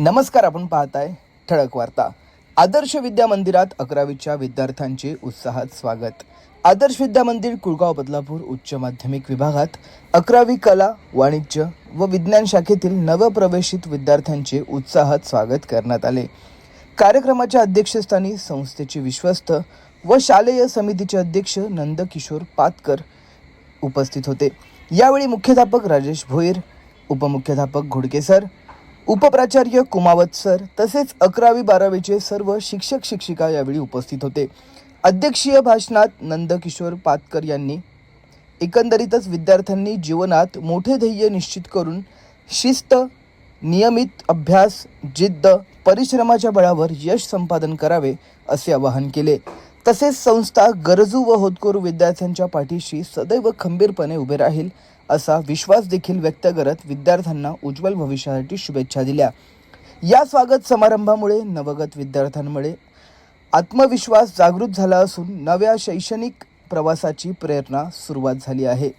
नमस्कार, आपण पाहताय ठळक वार्ता। आदर्श विद्या मंदिरात 11वीच्या विद्यार्थ्यांचे उत्साहात स्वागत। आदर्श विद्या मंदिर कुळगाव बदलापूर उच्च माध्यमिक विभागात 11वी कला, वाणिज्य व विज्ञान शाखेतील नवप्रवेशित विद्यार्थ्यांचे उत्साहात स्वागत करण्यात आले। कार्यक्रमाच्या अध्यक्षस्थानी संस्थेचे विश्वस्त व शालेय समितीचे अध्यक्ष नंदकिशोर पातकर उपस्थित होते। यावेळी मुख्याध्यापक राजेश भोईर, उपमुख्याध्यापक घोडके सर, उपप्राचार्य कुमावत सर तसेच 11वी-12वीचे सर्व शिक्षक शिक्षिका यावेळी उपस्थित होते। अध्यक्षीय भाषणात नंदकिशोर पातकर यांनी एकंदरीतच विद्यार्थ्यांनी जीवनात मोठे ध्येय निश्चित करून शिस्त, नियमित अभ्यास, जिद्द, परिश्रमाच्या बळावर यश संपादन करावे असे आवाहन केले। तसेच संस्था गरजू व होतकरू विद्यार्थ्यांच्या पाठीशी सदैव खंबीरपणे उभे राहील असा विश्वास देखील व्यक्त करत विद्यार्थ्यांना उज्ज्वल भविष्यासाठी शुभेच्छा दिल्या। या स्वागत समारंभामुळे नवगत विद्यार्थ्यांमुळे आत्मविश्वास जागृत झाला असून नव्या शैक्षणिक प्रवासाची प्रेरणा सुरुवात झाली आहे।